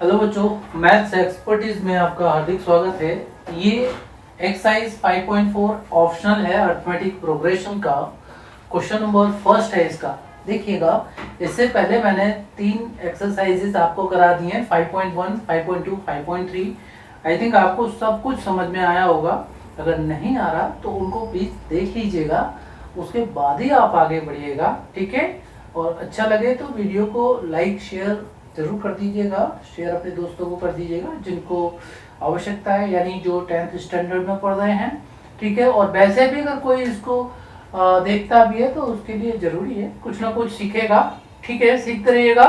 Hello बच्चों, maths expertise में आपका हार्दिक स्वागत है। ये एक्सरसाइज 5.4 ऑप्शनल है अरिथमेटिक प्रोग्रेशन का। क्वेश्चन नंबर फर्स्ट है इसका। देखिएगा, इससे पहले मैंने 3 एक्सरसाइजेस आपको करा दिए हैं, 5.1, 5.2, 5.3। आई थिंक आपको सब कुछ समझ में आया होगा। अगर नहीं आ रहा तो उनको प्लीज देख लीजिएगा, उसके बाद ही आप आगे बढ़िएगा, ठीक है। और अच्छा लगे तो वीडियो को लाइक शेयर जरूर कर दीजिएगा, शेयर अपने दोस्तों को कर दीजिएगा जिनको आवश्यकता है, यानी जो 10th स्टैंडर्ड में पढ़ रहे हैं, ठीक है। और वैसे भी अगर कोई इसको देखता भी है तो उसके लिए जरूरी है, कुछ ना कुछ सीखेगा, ठीक है, सीखते रहिएगा।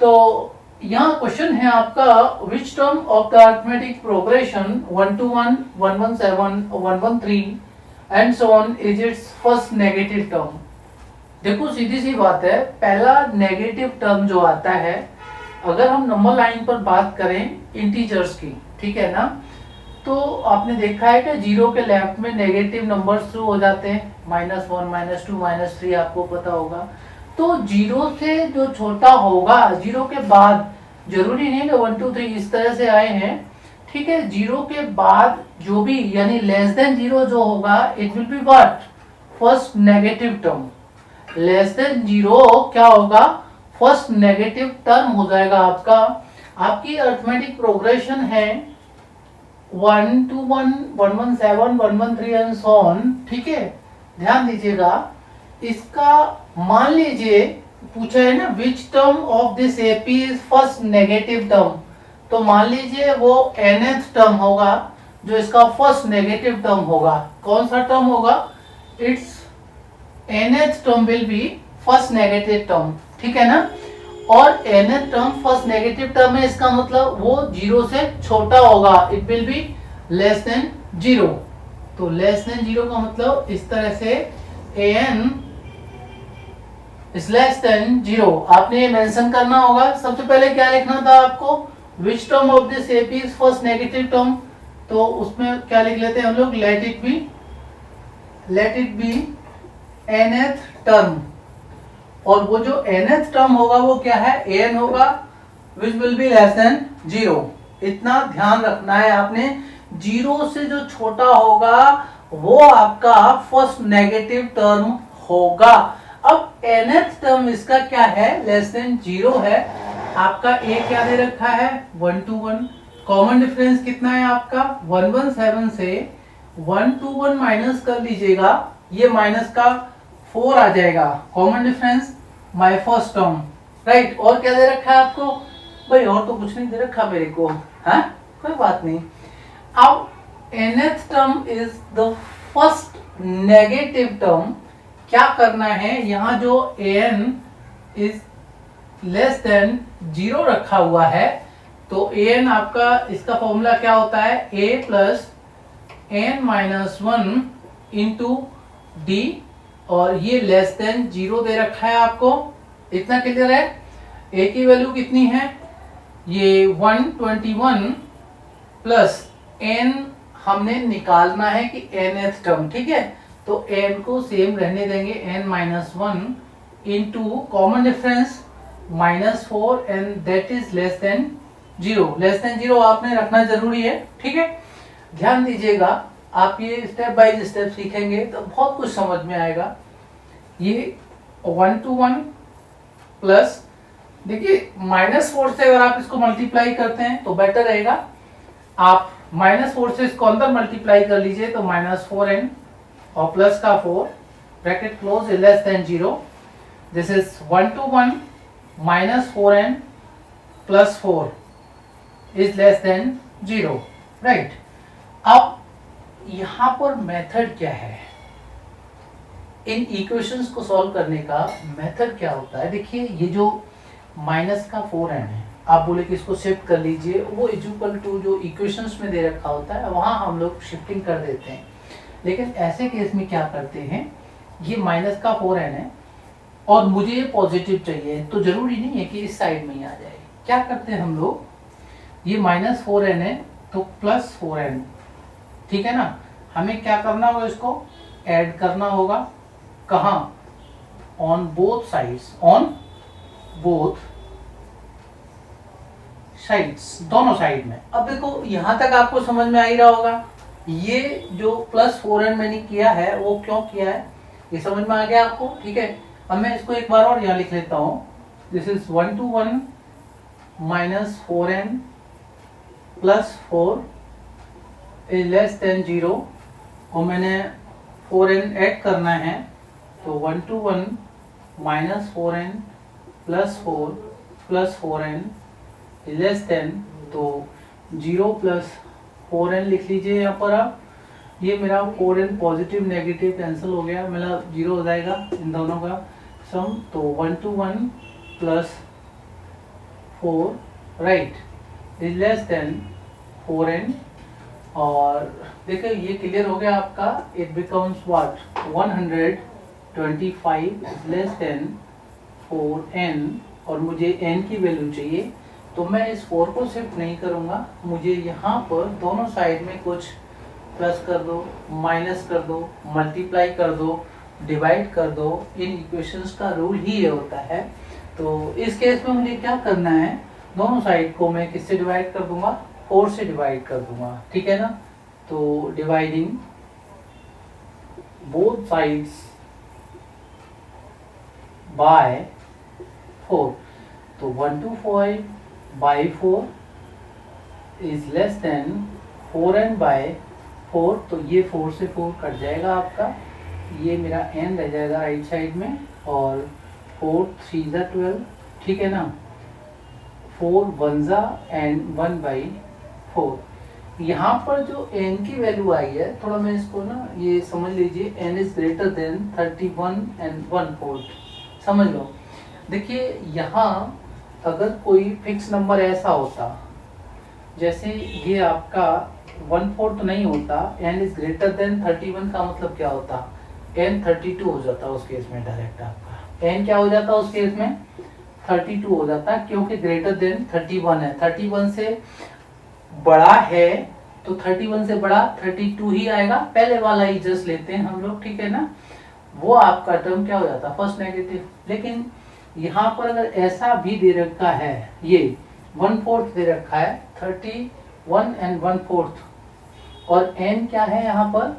तो यहाँ क्वेश्चन है आपका, which term of the arithmetic progression 1 to 1, 117, 113 and so on is it's first negative term. देखो सीधी सी बात है, पहला नेगेटिव टर्म जो आता है, अगर हम नंबर लाइन पर बात करें इंटीजर्स की, ठीक है ना, तो आपने देखा है कि जीरो के लेफ्ट में नेगेटिव नंबर शुरू हो जाते हैं, -1, -2, -3, आपको पता होगा। तो जीरो से जो छोटा होगा, जीरो के बाद, जरूरी नहीं कि 1 2 3 इस तरह से आए हैं, ठीक है। जीरो के बाद जो भी यानी लेस देन जीरो जो होगा, it will be what, first negative term. Less than zero क्या होगा, फर्स्ट नेगेटिव टर्म हो जाएगा आपका। आपकी अरिथमेटिक प्रोग्रेशन है 1 to 1, 117, 113 एंड सो ऑन, ठीक है। ध्यान दीजिएगा, इसका मान लीजिए पूछा है ना, which term of this AP is first negative term, तो मान लीजिए वो nth टर्म होगा जो इसका फर्स्ट नेगेटिव टर्म होगा। कौन सा टर्म होगा, it's nth term will be first negative term, ठीक है ना। और nth term first negative term है, इसका मतलब वो जीरो से छोटा होगा, it will be less than zero. तो लेस देन जीरो का मतलब इस तरह से an is less than zero, आपने ये मेंशन करना होगा। सबसे पहले क्या लिखना था आपको, which term of this AP is first negative term, तो उसमें क्या लिख लेते हैं हम लोग, let it be nth term. और वो जो nth टर्म होगा वो क्या है, an होगा, which will be less than zero. इतना ध्यान रखना है आपने, जीरो से जो छोटा होगा वो आपका फर्स्ट नेगेटिव टर्म होगा। अब nth टर्म इसका क्या है, लेस देन जीरो है। आपका a क्या दे रखा है, 1 to 1। कॉमन डिफरेंस कितना है आपका, 117 से 1 to 1 माइनस कर लीजिएगा, ये माइनस का 4 आ जाएगा। Common difference my first term, right. और क्या दे रखा है आपको, भाई और तो कुछ नहीं दे रखा मेरे को, हाँ कोई बात नहीं। अब nth term is the first negative term. क्या करना है, यहाँ जो an is less than zero रखा हुआ है, तो an आपका, इसका फॉर्मूला क्या होता है, a plus n-1 into D, और ये लेस देन जीरो दे रखा है आपको। इतना क्लियर है। a की वैल्यू कितनी है, ये 121 प्लस n हमने निकालना है कि nth टर्म, ठीक है। तो n को सेम रहने देंगे, n-1 into common difference -4 and that is less than zero. Less than zero आपने रखना जरूरी है, ठीक है। ध्यान दीजिएगा, आप ये स्टेप बाय स्टेप सीखेंगे तो बहुत कुछ समझ में आएगा। ये 1 to 1 प्लस, देखिए -4 से अगर आप इसको मल्टीप्लाई करते हैं तो बेटर रहेगा। आप -4 से इसको अंदर मल्टीप्लाई कर लीजिए तो -4n और प्लस का 4, bracket close, is less than zero. This is 1 to 1 -4n plus 4 is less than zero, right. अब यहां पर मेथड क्या है, इन इक्वेशंस को सॉल्व करने का मेथड क्या होता है। देखिए ये जो माइनस का 4n है, आप बोले कि इसको शिफ्ट कर लीजिए, वो इक्वल टू जो इक्वेशंस में दे रखा होता है वहां हम लोग शिफ्टिंग कर देते हैं। लेकिन ऐसे केस में क्या करते हैं, ये माइनस का 4n है और मुझे ये पॉजिटिव चाहिए, तो जरूरी नहीं है कि इस साइड में ही आ जाए। क्या करते हैं हम लोग, ये -4n है तो +4n, ठीक है ना। हमें क्या करना होगा, इसको ऐड करना होगा, कहाँ, on both sides, on both sides, दोनों साइड में। अब देखो यहाँ तक आपको समझ में आ ही रहा होगा, ये जो प्लस 4n मैंने किया है वो क्यों किया है, ये समझ में आ गया आपको, ठीक है। अब मैं इसको एक बार और यहाँ लिख लेता हूँ, this is 1 to 1 minus 4n plus 4 is less than 0, और मैंने 4n ऐड करना है, तो 1 to 1 minus 4n plus 4 plus 4n is less than, तो 0 प्लस 4n लिख लीजिए यहाँ पर आप। ये मेरा 4n पॉजिटिव नेगेटिव कैंसिल हो गया, मेरा 0 हो जाएगा इन दोनों का सम, तो 1 to 1 plus 4 right is less than 4n, और देखिए ये क्लियर हो गया आपका, it becomes what 125 is less than 4n, और मुझे n की वैल्यू चाहिए, तो मैं इस 4 को शिफ्ट नहीं करूंगा, मुझे यहाँ पर दोनों साइड में कुछ प्लस कर दो, माइनस कर दो, मल्टीप्लाई कर दो, डिवाइड कर दो, इन इक्वेशंस का रूल ही ये होता है। तो इस केस में मुझे क्या करना है, दोनों साइड को मैं किससे डिवाइड कर दूंगा, 4 से डिवाइड कर दूंगा, ठीक है ना। तो डिवाइडिंग बोथ साइड्स बाय 4, तो 125 by 4 is less than 4n by 4, तो ये 4 से 4 कट जाएगा आपका, ये मेरा n रह जाएगा राइट साइड में, और 4 3 जा 12, ठीक है ना, 4 1 जा एंड 1 by 4। यहाँ पर जो n की वैल्यू आई है, थोड़ा मैं इसको ना ये समझ लीजिए, n is greater than 31 and 1/4, समझ लो। देखिए यहाँ अगर कोई फिक्स नंबर ऐसा होता, जैसे ये आपका 1/4 तो नहीं होता, n इज ग्रेटर देन 31 का मतलब क्या होता, n 32 हो जाता उस केस में, डायरेक्ट आपका n क्या हो जाता उस केस में 32 हो जाता, क्योंकि ग्रेटर देन 31 है, 31 से बड़ा है, तो 31 से बड़ा 32 ही आएगा, पहले वाला ही जस्ट लेते हैं हम लोग, ठीक है ना, वो आपका टर्म क्या हो जाता फर्स्ट नेगेटिव। लेकिन यहाँ पर अगर ऐसा भी दे रखा है, ये 1/4 दे रखा है, 31 and 1/4, और n क्या है यहाँ पर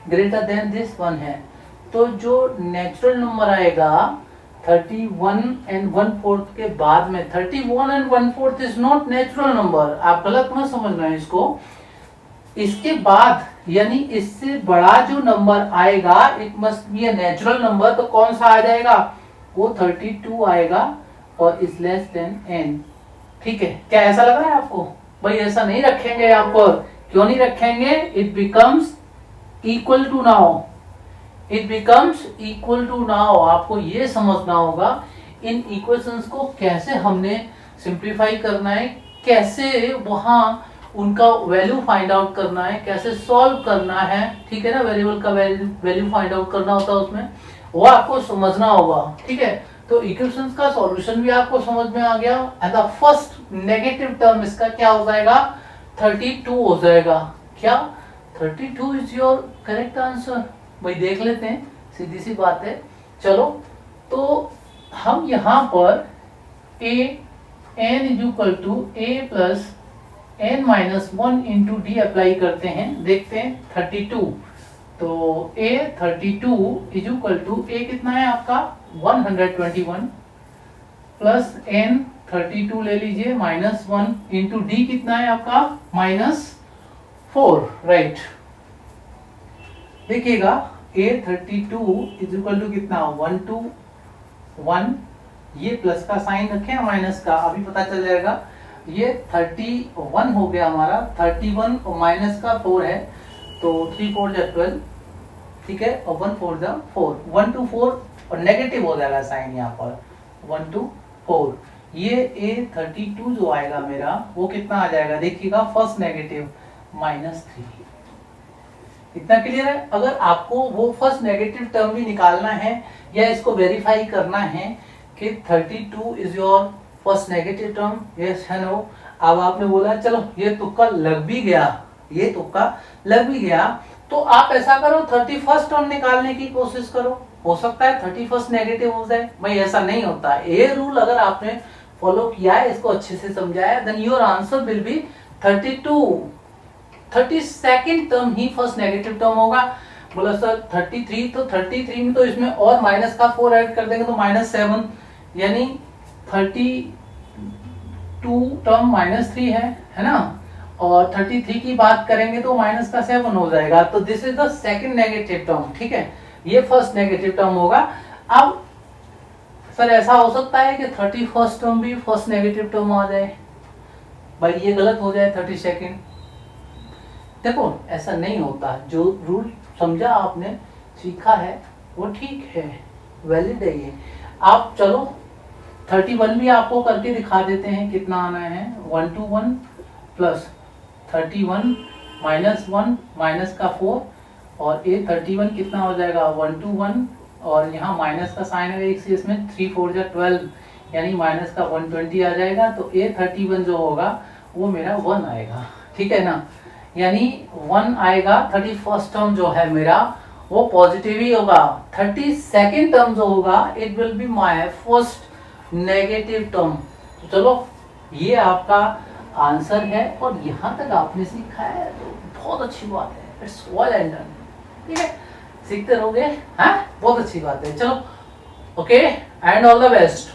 ग्रेटर देन दिस 1 है, तो जो नेचुरल नंबर आएगा 31 and 1/4 के बाद में, 31 and 1/4 is not natural number, आप गलत मत समझना है इसको, इसके बाद यानी इससे बड़ा जो नंबर आएगा it must be a natural number, तो कौन सा आ जाएगा, वो 32 आएगा, और इज लेस देन n, ठीक है। क्या ऐसा लग रहा है आपको, भाई ऐसा नहीं रखेंगे यहाँ पर, क्यों नहीं रखेंगे, it becomes equal to now, it becomes equal to now, आपको ये समझना होगा इन इक्वेशंस को कैसे हमने सिंप्लीफाई करना है, कैसे वहां उनका वैल्यू फाइंड आउट करना है, कैसे सॉल्व करना है, ठीक है ना, वेरिएबल का वैल्यू फाइंड आउट करना होता है उसमें, वो आपको समझना होगा, ठीक है। तो इक्वेशंस का सॉल्यूशन भी आपको समझ में आ गया, and the first negative term इसका क्या हो जाएगा 32 हो जाएगा, क्या 32 इज योर करेक्ट आंसर, भाई देख लेते हैं, सीधी सी बात है। चलो तो हम यहाँ पर a n is equal to a प्लस n minus 1 into D apply करते हैं, देखते हैं 32, तो a 32 is equal to a कितना है आपका 121 प्लस n 32 ले लीजिए माइनस 1 इंटू डी कितना है आपका -4, राइट। देखिएगा a 32 इज इक्वल टू कितना 1 to 1, ये प्लस का साइन रखें या माइनस का, अभी पता चल जाएगा, ये 31 हो गया हमारा, 31 और माइनस का 4 है, तो 3 4 जा 12, ठीक है, और 1 4 जा 4, 1 to 4 और नेगेटिव हो जाएगा साइन यहाँ पर 1 to 4, ये a 32 जो आएगा मेरा वो कितना आ जाएगा, देखिएगा फर्स्ट नेगेटिव -3, इतना क्लियर है। अगर आपको वो फर्स्ट नेगेटिव टर्म भी निकालना है या इसको वेरीफाई करना है कि 32 is your first negative term, yes है नो, अब आपने बोला चलो ये तुक्का लग भी गया, ये तुक्का लग भी गया, तो आप ऐसा करो 31st टर्म निकालने की कोशिश करो, हो सकता है 31st नेगेटिव हो जाए, भाई ऐसा नहीं होता, ये रूल अगर आपने फॉलो किया है, इसको अच्छे से समझा है, then your answer will be 32। 32nd term ही फर्स्ट नेगेटिव टर्म होगा। बोला सर 33, तो 33 में तो इसमें और माइनस का 4 ऐड कर देंगे तो -7, यानी 32 टर्म -3 है ना, और 33 की बात करेंगे तो -7 हो जाएगा। तो this is the second negative term, ठीक है, ये फर्स्ट नेगेटिव टर्म होगा। अब सर ऐसा हो सकता है कि 31st टर्म भी फर्स्ट नेगेटिव टर्म आ जाए, भाई ये गलत हो जाए 32nd। देखो ऐसा नहीं होता, जो रूल समझा आपने, सीखा है, वो ठीक है, वैलिड है ये। आप चलो 31 भी आपको करके दिखा देते हैं कितना आना है। 1 to 1 प्लस 31 -1 माइनस का 4, और ये 31 कितना हो जाएगा 1 to 1, और यहाँ माइनस का साइन है एक से, इसमें 3 4 जा 12, यानी माइनस का 120 आ जाएगा। तो ये 31 जो होगा वो मेरा 1 आएगा, ठीक है ना, यानी 1 आएगा। 31st टर्म जो है मेरा वो पॉजिटिव ही होगा। 32nd टर्म जो होगा it will be my first negative term. तो चलो ये आपका आंसर है, और यहाँ तक आपने सीखा है तो बहुत अच्छी बात है, इट्स वेल एंड डन, ठीक है, सीखते रहोगे, हाँ बहुत अच्छी बात है। चलो okay, and all the best.